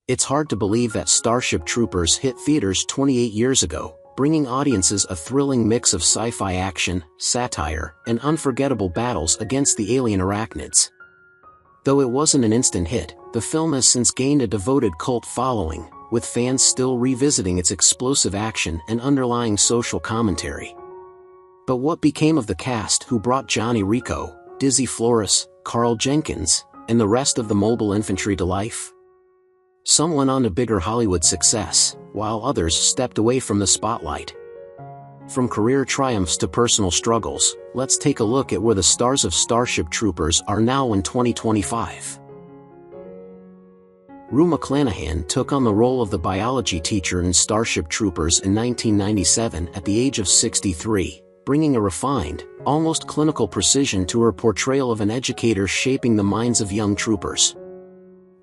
It's hard to believe that Starship Troopers hit theaters 28 years ago, bringing audiences a thrilling mix of sci-fi action, satire, and unforgettable battles against the alien Arachnids. Though it wasn't an instant hit, the film has since gained a devoted cult following, with fans still revisiting its explosive action and underlying social commentary. But what became of the cast who brought Johnny Rico, Dizzy Flores, Carl Jenkins, and the rest of the Mobile Infantry to life? Some went on to bigger Hollywood success, while others stepped away from the spotlight. From career triumphs to personal struggles, let's take a look at where the stars of Starship Troopers are now in 2025. Rue McClanahan took on the role of the biology teacher in Starship Troopers in 1997 at the age of 63, bringing a refined, almost clinical precision to her portrayal of an educator shaping the minds of young troopers.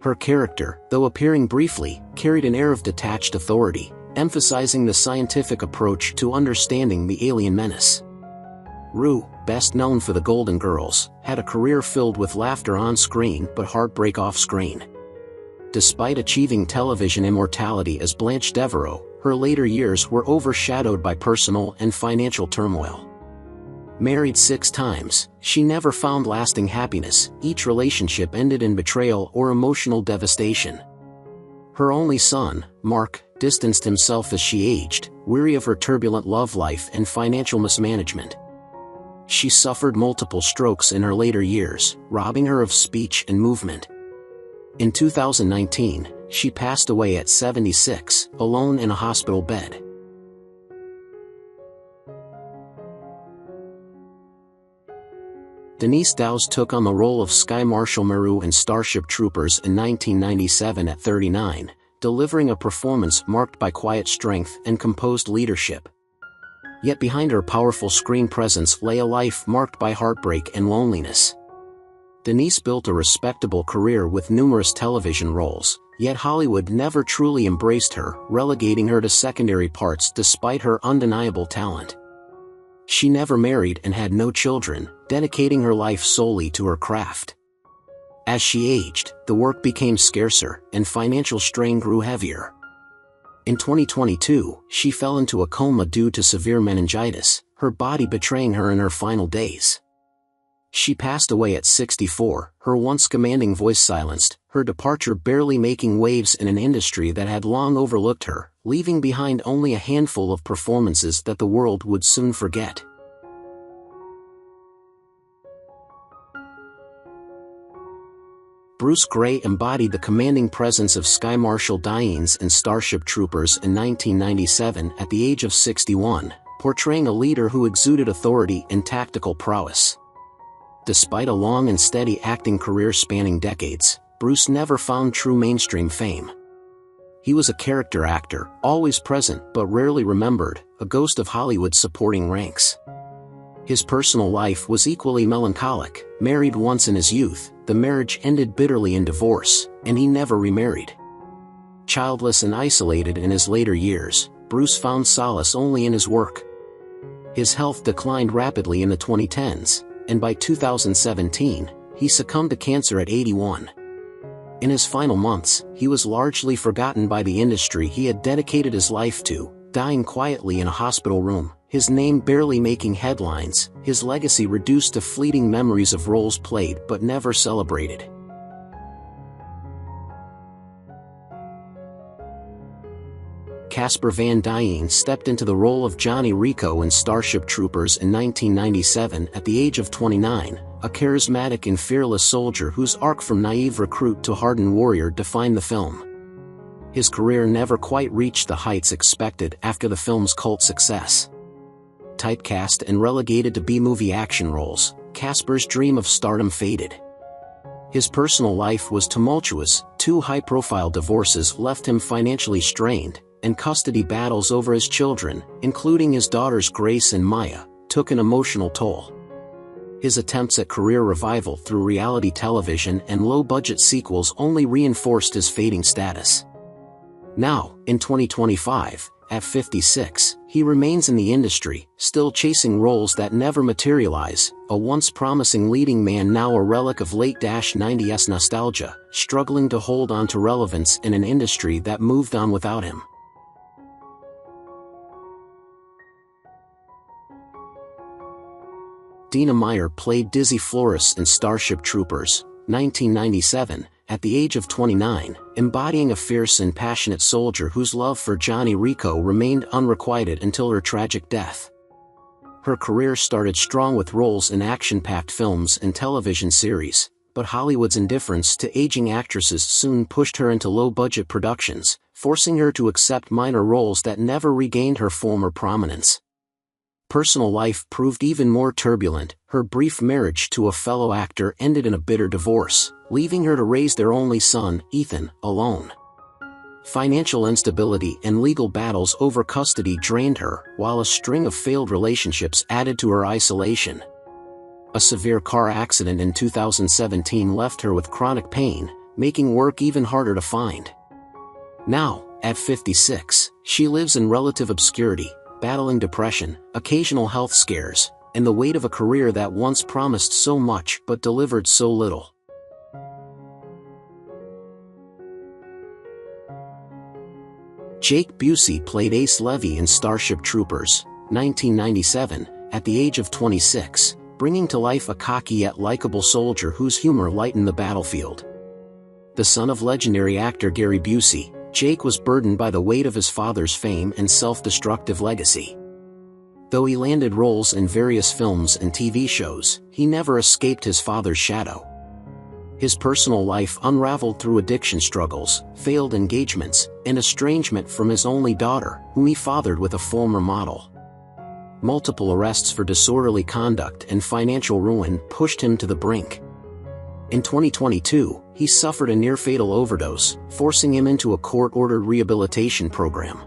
Her character, though appearing briefly, carried an air of detached authority, emphasizing the scientific approach to understanding the alien menace. Rue, best known for The Golden Girls, had a career filled with laughter on screen but heartbreak off screen. Despite achieving television immortality as Blanche Devereaux, her later years were overshadowed by personal and financial turmoil. Married 6 times, she never found lasting happiness. Each relationship ended in betrayal or emotional devastation. Her only son, Mark, distanced himself as she aged, weary of her turbulent love life and financial mismanagement. She suffered multiple strokes in her later years, robbing her of speech and movement. In 2019, she passed away at 76, alone in a hospital bed. Denise Dowse took on the role of Sky Marshal Meru in Starship Troopers in 1997 at 39, delivering a performance marked by quiet strength and composed leadership. Yet behind her powerful screen presence lay a life marked by heartbreak and loneliness. Denise built a respectable career with numerous television roles, yet Hollywood never truly embraced her, relegating her to secondary parts despite her undeniable talent. She never married and had no children, dedicating her life solely to her craft. As she aged, the work became scarcer, and financial strain grew heavier. In 2022, she fell into a coma due to severe meningitis, her body betraying her in her final days. She passed away at 64, her once commanding voice silenced, her departure barely making waves in an industry that had long overlooked her, leaving behind only a handful of performances that the world would soon forget. Bruce Gray embodied the commanding presence of Sky Marshal Dienes in Starship Troopers in 1997 at the age of 61, portraying a leader who exuded authority and tactical prowess. Despite a long and steady acting career spanning decades, Bruce never found true mainstream fame. He was a character actor, always present but rarely remembered, a ghost of Hollywood's supporting ranks. His personal life was equally melancholic. Married once in his youth, the marriage ended bitterly in divorce, and he never remarried. Childless and isolated in his later years, Bruce found solace only in his work. His health declined rapidly in the 2010s, and by 2017, he succumbed to cancer at 81. In his final months, he was largely forgotten by the industry he had dedicated his life to, dying quietly in a hospital room, his name barely making headlines, his legacy reduced to fleeting memories of roles played but never celebrated. Casper Van Dien stepped into the role of Johnny Rico in Starship Troopers in 1997 at the age of 29, a charismatic and fearless soldier whose arc from naive recruit to hardened warrior defined the film. His career never quite reached the heights expected after the film's cult success. Typecast and relegated to B-movie action roles, Casper's dream of stardom faded. His personal life was tumultuous. 2 high-profile divorces left him financially strained, and custody battles over his children, including his daughters Grace and Maya, took an emotional toll. His attempts at career revival through reality television and low-budget sequels only reinforced his fading status. Now, in 2025, at 56, he remains in the industry, still chasing roles that never materialize, a once promising leading man now a relic of late-90s nostalgia, struggling to hold on to relevance in an industry that moved on without him. Dina Meyer played Dizzy Flores in Starship Troopers, 1997, at the age of 29, embodying a fierce and passionate soldier whose love for Johnny Rico remained unrequited until her tragic death. Her career started strong with roles in action-packed films and television series, but Hollywood's indifference to aging actresses soon pushed her into low-budget productions, forcing her to accept minor roles that never regained her former prominence. Personal life proved even more turbulent. Her brief marriage to a fellow actor ended in a bitter divorce, leaving her to raise their only son, Ethan, alone. Financial instability and legal battles over custody drained her, while a string of failed relationships added to her isolation. A severe car accident in 2017 left her with chronic pain, making work even harder to find. Now, at 56, she lives in relative obscurity, battling depression, occasional health scares, and the weight of a career that once promised so much but delivered so little. Jake Busey played Ace Levy in Starship Troopers, 1997, at the age of 26, bringing to life a cocky yet likable soldier whose humor lightened the battlefield. The son of legendary actor Gary Busey, Jake was burdened by the weight of his father's fame and self-destructive legacy. Though he landed roles in various films and TV shows, he never escaped his father's shadow. His personal life unraveled through addiction struggles, failed engagements, and estrangement from his only daughter, whom he fathered with a former model. Multiple arrests for disorderly conduct and financial ruin pushed him to the brink. In 2022, he suffered a near-fatal overdose, forcing him into a court-ordered rehabilitation program.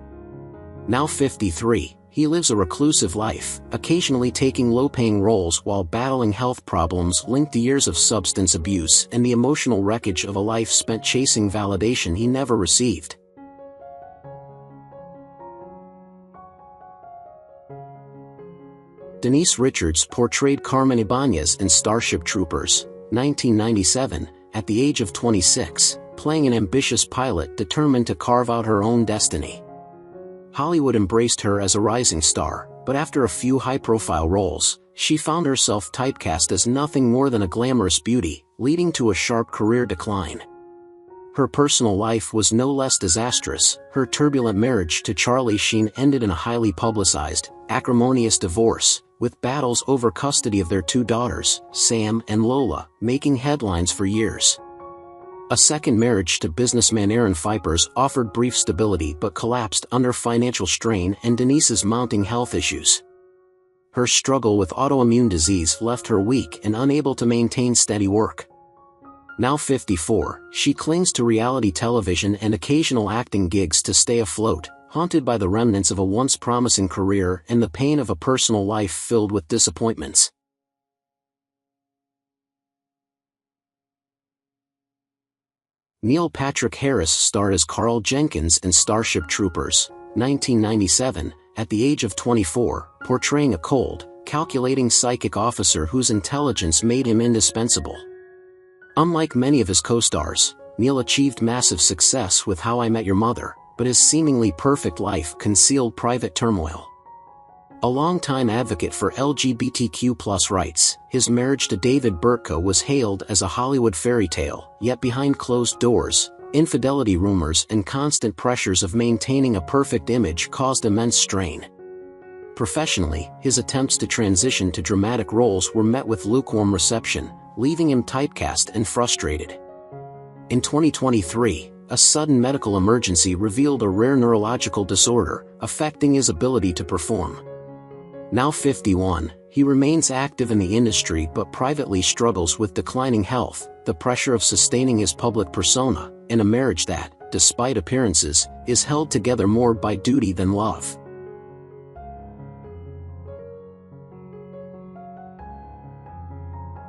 Now 53, he lives a reclusive life, occasionally taking low-paying roles while battling health problems linked to years of substance abuse and the emotional wreckage of a life spent chasing validation he never received. Denise Richards portrayed Carmen Ibanez in Starship Troopers, 1997, at the age of 26, playing an ambitious pilot determined to carve out her own destiny. Hollywood embraced her as a rising star, but after a few high-profile roles, she found herself typecast as nothing more than a glamorous beauty, leading to a sharp career decline. Her personal life was no less disastrous. Her turbulent marriage to Charlie Sheen ended in a highly publicized, acrimonious divorce, with battles over custody of their two daughters, Sam and Lola, making headlines for years. A second marriage to businessman Aaron Fipers offered brief stability but collapsed under financial strain and Denise's mounting health issues. Her struggle with autoimmune disease left her weak and unable to maintain steady work. Now 54, she clings to reality television and occasional acting gigs to stay afloat, haunted by the remnants of a once promising career and the pain of a personal life filled with disappointments. Neil Patrick Harris starred as Carl Jenkins in Starship Troopers, 1997, at the age of 24, portraying a cold, calculating psychic officer whose intelligence made him indispensable. Unlike many of his co-stars, Neil achieved massive success with How I Met Your Mother, but his seemingly perfect life concealed private turmoil. A longtime advocate for LGBTQ+ rights, his marriage to David Bertka was hailed as a Hollywood fairy tale, yet behind closed doors, infidelity rumors and constant pressures of maintaining a perfect image caused immense strain. Professionally, his attempts to transition to dramatic roles were met with lukewarm reception, leaving him typecast and frustrated. In 2023, a sudden medical emergency revealed a rare neurological disorder, affecting his ability to perform. Now 51, he remains active in the industry but privately struggles with declining health, the pressure of sustaining his public persona, and a marriage that, despite appearances, is held together more by duty than love.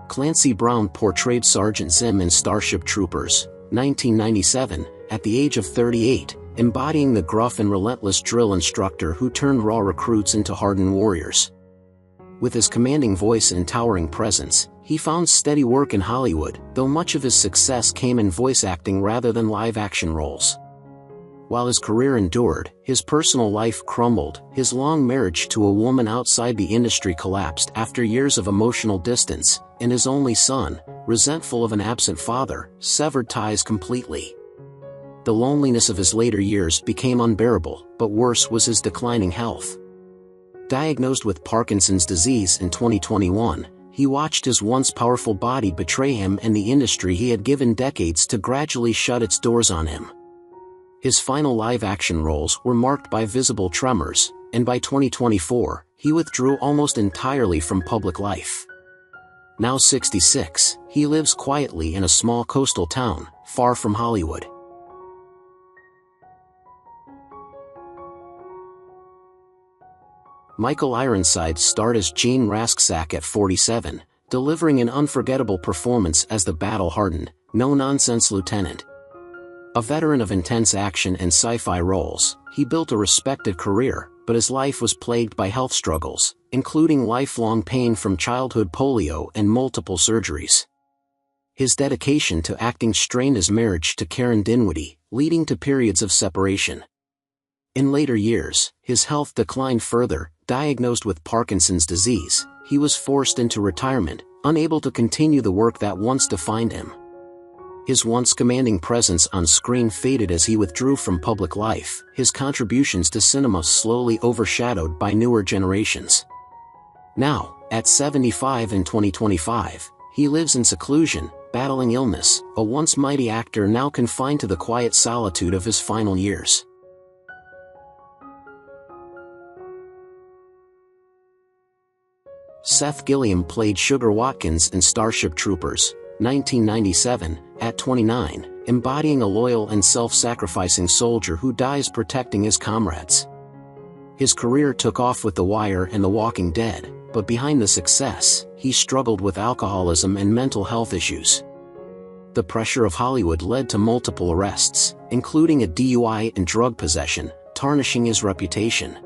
Clancy Brown portrayed Sergeant Zim in Starship Troopers, 1997, at the age of 38, embodying the gruff and relentless drill instructor who turned raw recruits into hardened warriors. With his commanding voice and towering presence, he found steady work in Hollywood, though much of his success came in voice acting rather than live-action roles. While his career endured, his personal life crumbled. His long marriage to a woman outside the industry collapsed after years of emotional distance, and his only son, resentful of an absent father, severed ties completely. The loneliness of his later years became unbearable, but worse was his declining health. Diagnosed with Parkinson's disease in 2021, he watched his once powerful body betray him and the industry he had given decades to gradually shut its doors on him. His final live-action roles were marked by visible tremors, and by 2024, he withdrew almost entirely from public life. Now 66, he lives quietly in a small coastal town, far from Hollywood. Michael Ironside starred as Gene Rasksack at 47, delivering an unforgettable performance as the battle-hardened, no-nonsense lieutenant. A veteran of intense action and sci-fi roles, he built a respected career, but his life was plagued by health struggles, including lifelong pain from childhood polio and multiple surgeries. His dedication to acting strained his marriage to Karen Dinwiddie, leading to periods of separation. In later years, his health declined further. Diagnosed with Parkinson's disease, he was forced into retirement, unable to continue the work that once defined him. His once commanding presence on screen faded as he withdrew from public life, his contributions to cinema slowly overshadowed by newer generations. Now, at 75 in 2025, he lives in seclusion, battling illness, a once mighty actor now confined to the quiet solitude of his final years. Seth Gilliam played Sugar Watkins in Starship Troopers, 1997, at 29, embodying a loyal and self-sacrificing soldier who dies protecting his comrades. His career took off with The Wire and The Walking Dead, but behind the success, he struggled with alcoholism and mental health issues. The pressure of Hollywood led to multiple arrests, including a DUI and drug possession, tarnishing his reputation.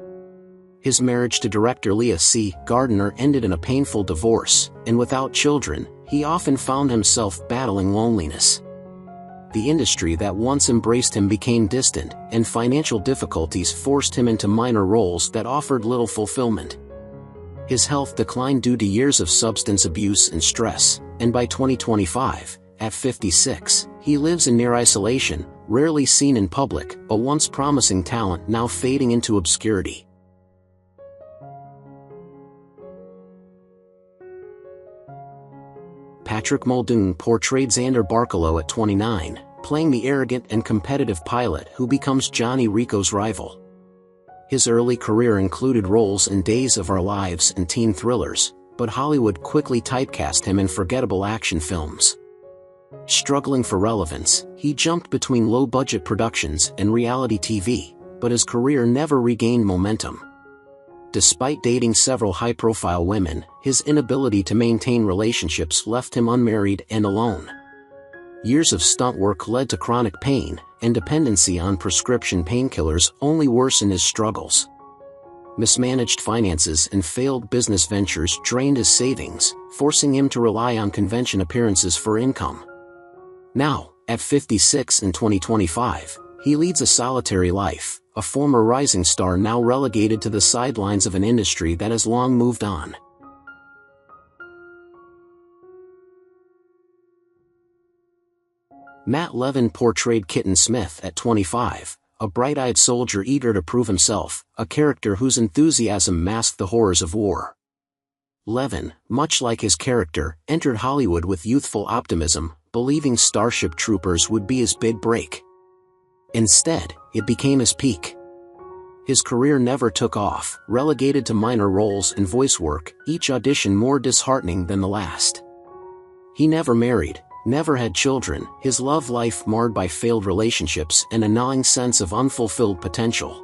His marriage to director Leah C. Gardner ended in a painful divorce, and without children, he often found himself battling loneliness. The industry that once embraced him became distant, and financial difficulties forced him into minor roles that offered little fulfillment. His health declined due to years of substance abuse and stress, and by 2025, at 56, he lives in near isolation, rarely seen in public, a once promising talent now fading into obscurity. Patrick Muldoon portrayed Xander Barkalow at 29, playing the arrogant and competitive pilot who becomes Johnny Rico's rival. His early career included roles in Days of Our Lives and teen thrillers, but Hollywood quickly typecast him in forgettable action films. Struggling for relevance, he jumped between low-budget productions and reality TV, but his career never regained momentum. Despite dating several high-profile women, his inability to maintain relationships left him unmarried and alone. Years of stunt work led to chronic pain, and dependency on prescription painkillers only worsened his struggles. Mismanaged finances and failed business ventures drained his savings, forcing him to rely on convention appearances for income. Now, at 56 in 2025, he leads a solitary life, a former rising star now relegated to the sidelines of an industry that has long moved on. Matt Levin portrayed Kitten Smith at 25, a bright-eyed soldier eager to prove himself, a character whose enthusiasm masked the horrors of war. Levin, much like his character, entered Hollywood with youthful optimism, believing Starship Troopers would be his big break. Instead, it became his peak. His career never took off, relegated to minor roles and voice work, each audition more disheartening than the last. He never married, never had children, his love life marred by failed relationships and a gnawing sense of unfulfilled potential.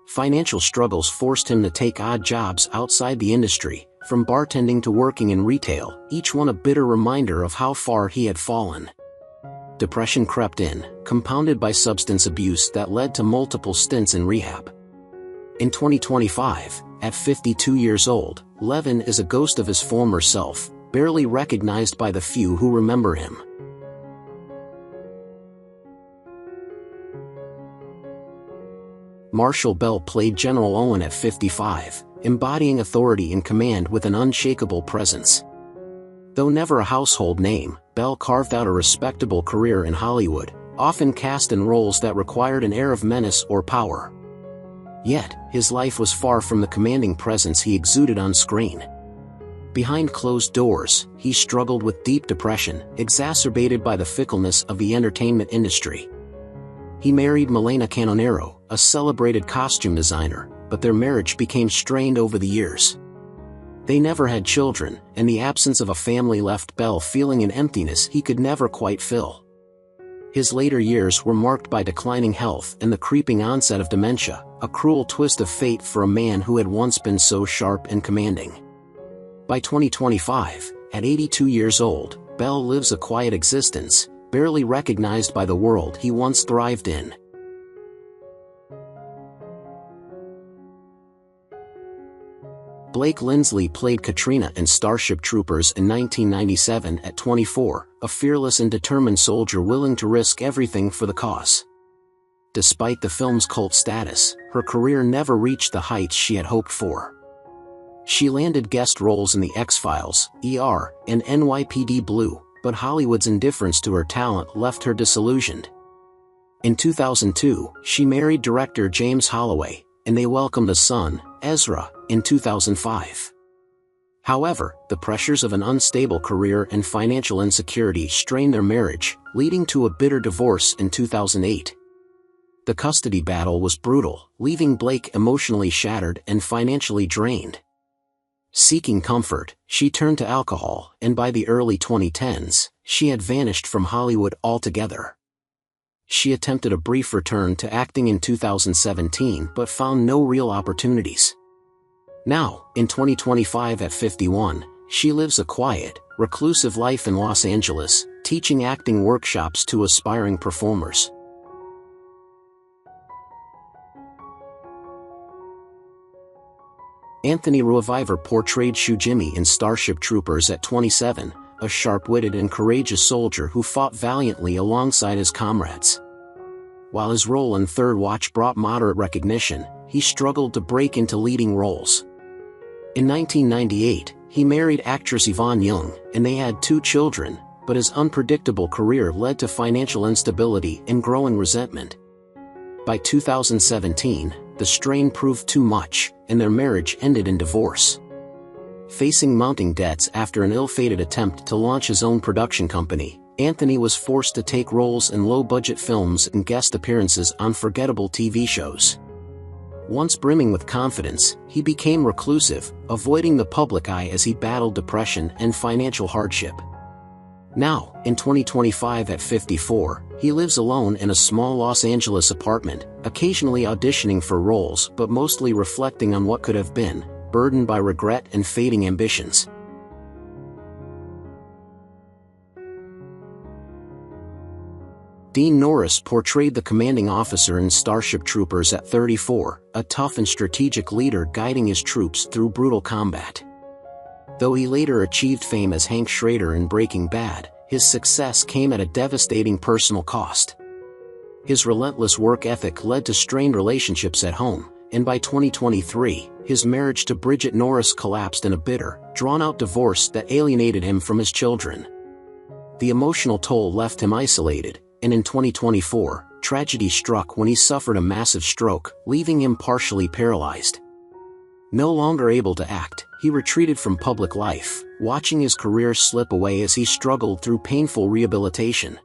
Financial struggles forced him to take odd jobs outside the industry, from bartending to working in retail, each one a bitter reminder of how far he had fallen. Depression crept in, compounded by substance abuse that led to multiple stints in rehab. In 2025, at 52 years old, Levin is a ghost of his former self, barely recognized by the few who remember him. Marshall Bell played General Owen at 55, embodying authority and command with an unshakable presence. Though never a household name, Bell carved out a respectable career in Hollywood, often cast in roles that required an air of menace or power. Yet, his life was far from the commanding presence he exuded on screen. Behind closed doors, he struggled with deep depression, exacerbated by the fickleness of the entertainment industry. He married Milena Canonero, a celebrated costume designer, but their marriage became strained over the years. They never had children, and the absence of a family left Bell feeling an emptiness he could never quite fill. His later years were marked by declining health and the creeping onset of dementia, a cruel twist of fate for a man who had once been so sharp and commanding. By 2025, at 82 years old, Bell lives a quiet existence, barely recognized by the world he once thrived in. Blake Linsley played Katrina in Starship Troopers in 1997 at 24, a fearless and determined soldier willing to risk everything for the cause. Despite the film's cult status, her career never reached the heights she had hoped for. She landed guest roles in The X-Files, ER, and NYPD Blue, but Hollywood's indifference to her talent left her disillusioned. In 2002, she married director James Holloway, and they welcomed a son, Ezra, in 2005. However, the pressures of an unstable career and financial insecurity strained their marriage, leading to a bitter divorce in 2008. The custody battle was brutal, leaving Blake emotionally shattered and financially drained. Seeking comfort, she turned to alcohol, and by the early 2010s, she had vanished from Hollywood altogether. She attempted a brief return to acting in 2017 but found no real opportunities. Now, in 2025 at 51, she lives a quiet, reclusive life in Los Angeles, teaching acting workshops to aspiring performers. Anthony Ruiviver portrayed Shujimi in Starship Troopers at 27, a sharp-witted and courageous soldier who fought valiantly alongside his comrades. While his role in Third Watch brought moderate recognition, he struggled to break into leading roles. In 1998, he married actress Yvonne Young, and they had 2 children, but his unpredictable career led to financial instability and growing resentment. By 2017, the strain proved too much, and their marriage ended in divorce. Facing mounting debts after an ill-fated attempt to launch his own production company, Anthony was forced to take roles in low-budget films and guest appearances on forgettable TV shows. Once brimming with confidence, he became reclusive, avoiding the public eye as he battled depression and financial hardship. Now, in 2025 at 54, he lives alone in a small Los Angeles apartment, occasionally auditioning for roles but mostly reflecting on what could have been, burdened by regret and fading ambitions. Dean Norris portrayed the commanding officer in Starship Troopers at 34, a tough and strategic leader guiding his troops through brutal combat. Though he later achieved fame as Hank Schrader in Breaking Bad, his success came at a devastating personal cost. His relentless work ethic led to strained relationships at home, and by 2023, his marriage to Bridget Norris collapsed in a bitter, drawn-out divorce that alienated him from his children. The emotional toll left him isolated, and in 2024, tragedy struck when he suffered a massive stroke, leaving him partially paralyzed. No longer able to act, he retreated from public life, watching his career slip away as he struggled through painful rehabilitation.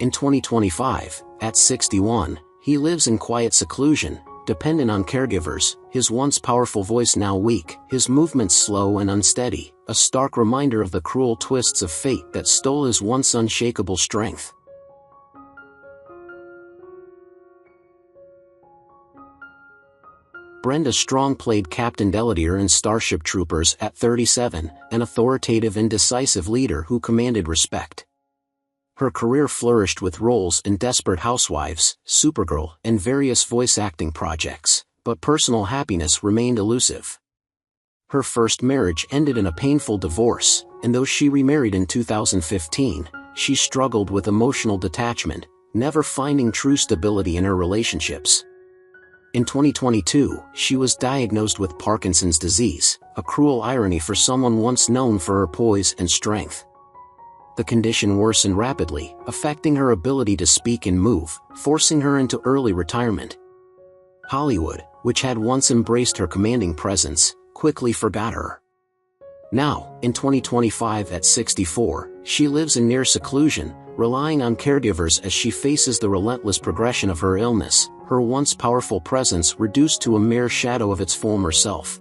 In 2025, at 61, he lives in quiet seclusion, dependent on caregivers, his once powerful voice now weak, his movements slow and unsteady, a stark reminder of the cruel twists of fate that stole his once unshakable strength. Brenda Strong played Captain Deladier in Starship Troopers at 37, an authoritative and decisive leader who commanded respect. Her career flourished with roles in Desperate Housewives, Supergirl, and various voice acting projects, but personal happiness remained elusive. Her first marriage ended in a painful divorce, and though she remarried in 2015, she struggled with emotional detachment, never finding true stability in her relationships. In 2022, she was diagnosed with Parkinson's disease, a cruel irony for someone once known for her poise and strength. The condition worsened rapidly, affecting her ability to speak and move, forcing her into early retirement. Hollywood, which had once embraced her commanding presence, quickly forgot her. Now, in 2025 at 64, she lives in near seclusion, relying on caregivers as she faces the relentless progression of her illness, her once powerful presence reduced to a mere shadow of its former self.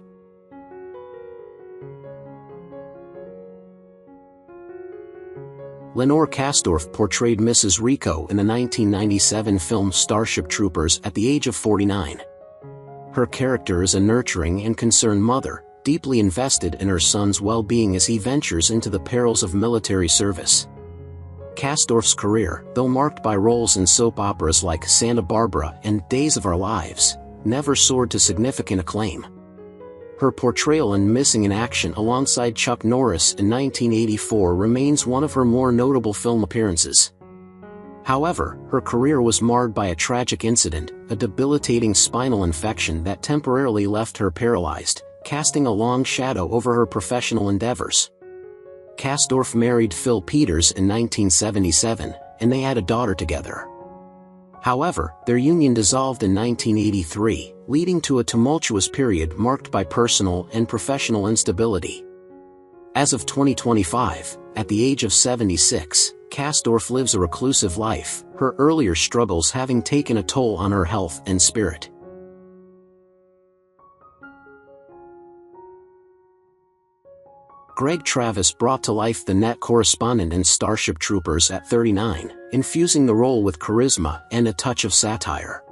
Lenore Kastorf portrayed Mrs. Rico in the 1997 film Starship Troopers at the age of 49. Her character is a nurturing and concerned mother, deeply invested in her son's well-being as he ventures into the perils of military service. Kastorf's career, though marked by roles in soap operas like Santa Barbara and Days of Our Lives, never soared to significant acclaim. Her portrayal in Missing in Action alongside Chuck Norris in 1984 remains one of her more notable film appearances. However, her career was marred by a tragic incident, a debilitating spinal infection that temporarily left her paralyzed, casting a long shadow over her professional endeavors. Kastorf married Phil Peters in 1977, and they had a daughter together. However, their union dissolved in 1983, leading to a tumultuous period marked by personal and professional instability. As of 2025, at the age of 76, Kastorf lives a reclusive life, her earlier struggles having taken a toll on her health and spirit. Greg Travis brought to life the net correspondent in Starship Troopers at 39, infusing the role with charisma and a touch of satire.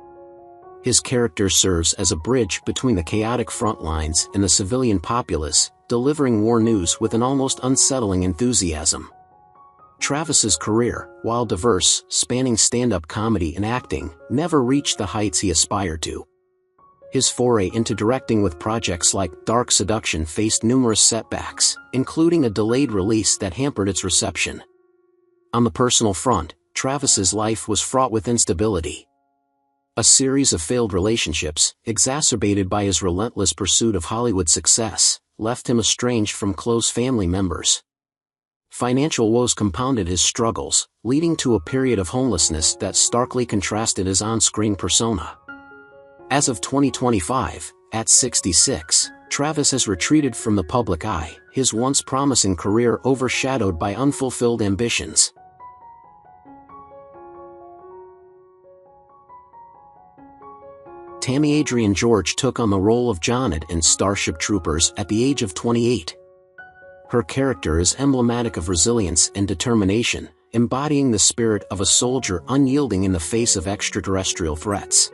His character serves as a bridge between the chaotic front lines and the civilian populace, delivering war news with an almost unsettling enthusiasm. Travis's career, while diverse, spanning stand-up comedy and acting, never reached the heights he aspired to. His foray into directing with projects like Dark Seduction faced numerous setbacks, including a delayed release that hampered its reception. On the personal front, Travis's life was fraught with instability. A series of failed relationships, exacerbated by his relentless pursuit of Hollywood success, left him estranged from close family members. Financial woes compounded his struggles, leading to a period of homelessness that starkly contrasted his on-screen persona. As of 2025, at 66, Travis has retreated from the public eye, his once promising career overshadowed by unfulfilled ambitions. Tammy Adrienne George took on the role of Jonid in Starship Troopers at the age of 28. Her character is emblematic of resilience and determination, embodying the spirit of a soldier unyielding in the face of extraterrestrial threats.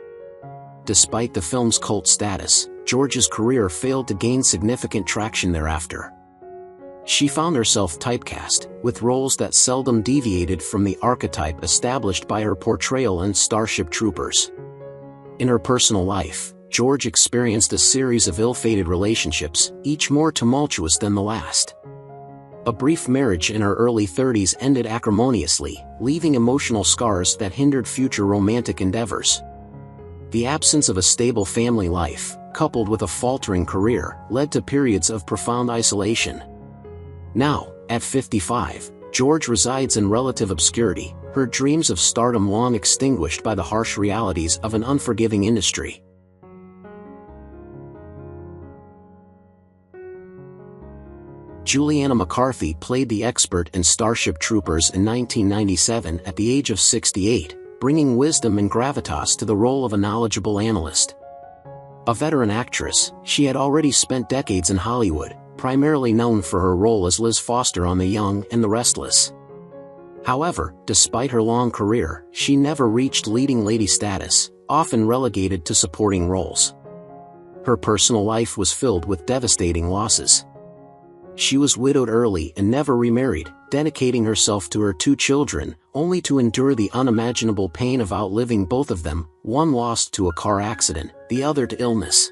Despite the film's cult status, George's career failed to gain significant traction thereafter. She found herself typecast, with roles that seldom deviated from the archetype established by her portrayal in Starship Troopers. In her personal life, George experienced a series of ill-fated relationships, each more tumultuous than the last. A brief marriage in her early 30s ended acrimoniously, leaving emotional scars that hindered future romantic endeavors. The absence of a stable family life, coupled with a faltering career, led to periods of profound isolation. Now, at 55, George resides in relative obscurity, her dreams of stardom long extinguished by the harsh realities of an unforgiving industry. Juliana McCarthy played the expert in Starship Troopers in 1997 at the age of 68, bringing wisdom and gravitas to the role of a knowledgeable analyst. A veteran actress, she had already spent decades in Hollywood, primarily known for her role as Liz Foster on The Young and the Restless. However, despite her long career, she never reached leading lady status, often relegated to supporting roles. Her personal life was filled with devastating losses. She was widowed early and never remarried, dedicating herself to her 2 children, only to endure the unimaginable pain of outliving both of them, one lost to a car accident, the other to illness.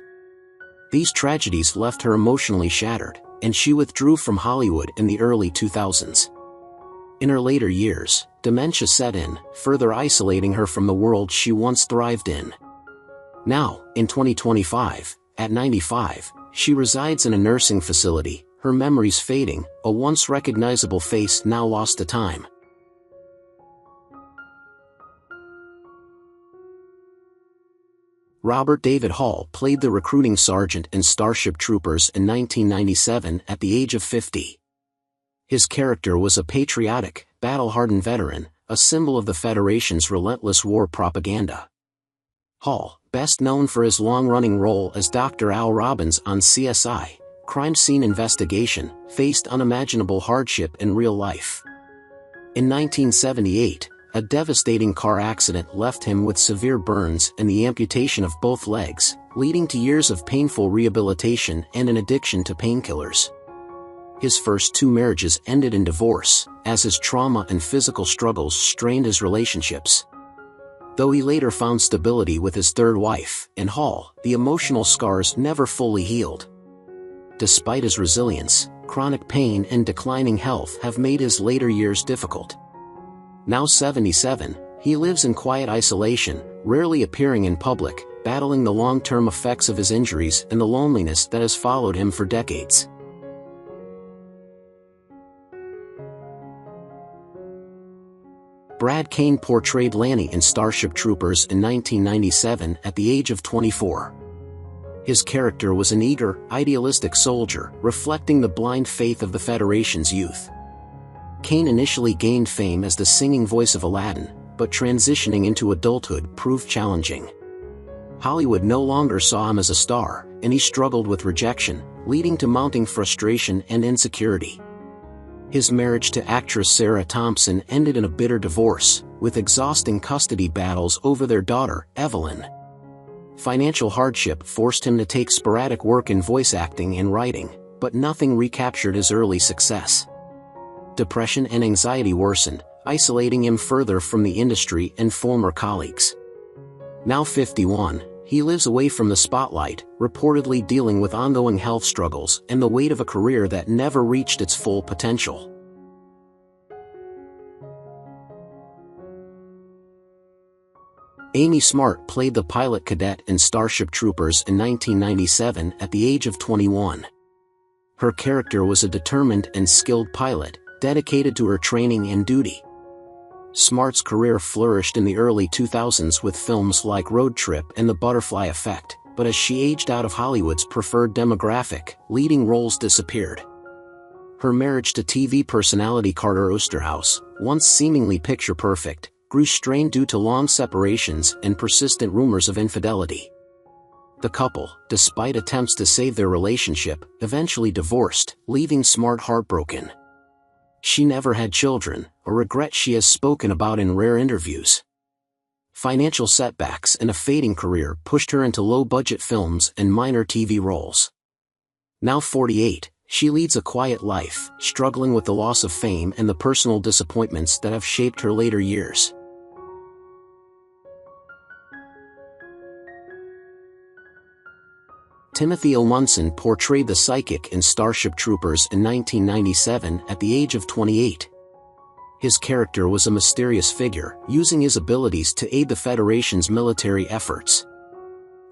These tragedies left her emotionally shattered, and she withdrew from Hollywood in the early 2000s. In her later years, dementia set in, further isolating her from the world she once thrived in. Now, in 2025, at 95, she resides in a nursing facility, her memories fading, a once recognizable face now lost to time. Robert David Hall played the recruiting sergeant in Starship Troopers in 1997 at the age of 50. His character was a patriotic, battle-hardened veteran, a symbol of the Federation's relentless war propaganda. Hall, best known for his long-running role as Dr. Al Robbins on CSI, Crime Scene Investigation, faced unimaginable hardship in real life. In 1978, a devastating car accident left him with severe burns and the amputation of both legs, leading to years of painful rehabilitation and an addiction to painkillers. His first 2 marriages ended in divorce, as his trauma and physical struggles strained his relationships. Though he later found stability with his 3rd wife, in Hall, the emotional scars never fully healed. Despite his resilience, chronic pain and declining health have made his later years difficult. Now 77, he lives in quiet isolation, rarely appearing in public, battling the long-term effects of his injuries and the loneliness that has followed him for decades. Brad Kane portrayed Lanny in Starship Troopers in 1997 at the age of 24. His character was an eager, idealistic soldier, reflecting the blind faith of the Federation's youth. Kane initially gained fame as the singing voice of Aladdin, but transitioning into adulthood proved challenging. Hollywood no longer saw him as a star, and he struggled with rejection, leading to mounting frustration and insecurity. His marriage to actress Sarah Thompson ended in a bitter divorce, with exhausting custody battles over their daughter, Evelyn. Financial hardship forced him to take sporadic work in voice acting and writing, but nothing recaptured his early success. Depression and anxiety worsened, isolating him further from the industry and former colleagues. Now 51, he lives away from the spotlight, reportedly dealing with ongoing health struggles and the weight of a career that never reached its full potential. Amy Smart played the pilot cadet in Starship Troopers in 1997 at the age of 21. Her character was a determined and skilled pilot, dedicated to her training and duty. Smart's career flourished in the early 2000s with films like Road Trip and The Butterfly Effect, but as she aged out of Hollywood's preferred demographic, leading roles disappeared. Her marriage to TV personality Carter Osterhaus, once seemingly picture-perfect, grew strained due to long separations and persistent rumors of infidelity. The couple, despite attempts to save their relationship, eventually divorced, leaving Smart heartbroken. She never had children, a regret she has spoken about in rare interviews. Financial setbacks and a fading career pushed her into low-budget films and minor TV roles. Now 48, she leads a quiet life, struggling with the loss of fame and the personal disappointments that have shaped her later years. Timothy O. Munson portrayed the psychic in Starship Troopers in 1997 at the age of 28. His character was a mysterious figure, using his abilities to aid the Federation's military efforts.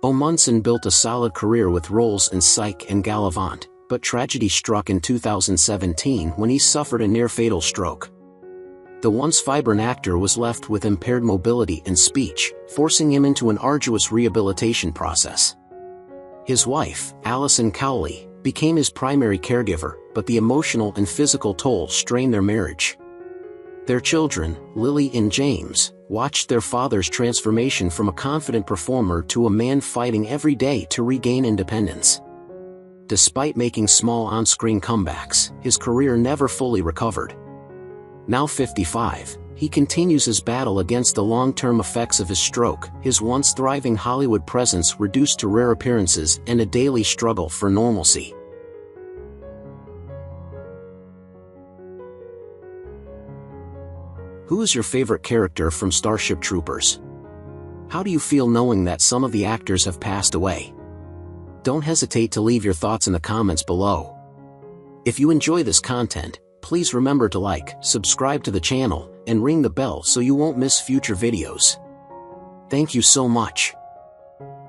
O. Munson built a solid career with roles in Psych and Gallivant, but tragedy struck in 2017 when he suffered a near-fatal stroke. The once vibrant actor was left with impaired mobility and speech, forcing him into an arduous rehabilitation process. His wife, Allison Cowley, became his primary caregiver, but the emotional and physical toll strained their marriage. Their children, Lily and James, watched their father's transformation from a confident performer to a man fighting every day to regain independence. Despite making small on-screen comebacks, his career never fully recovered. Now 55, he continues his battle against the long-term effects of his stroke, his once thriving Hollywood presence reduced to rare appearances and a daily struggle for normalcy. Who is your favorite character from Starship Troopers? How do you feel knowing that some of the actors have passed away? Don't hesitate to leave your thoughts in the comments below. If you enjoy this content, please remember to like, subscribe to the channel, and ring the bell so you won't miss future videos. Thank you so much.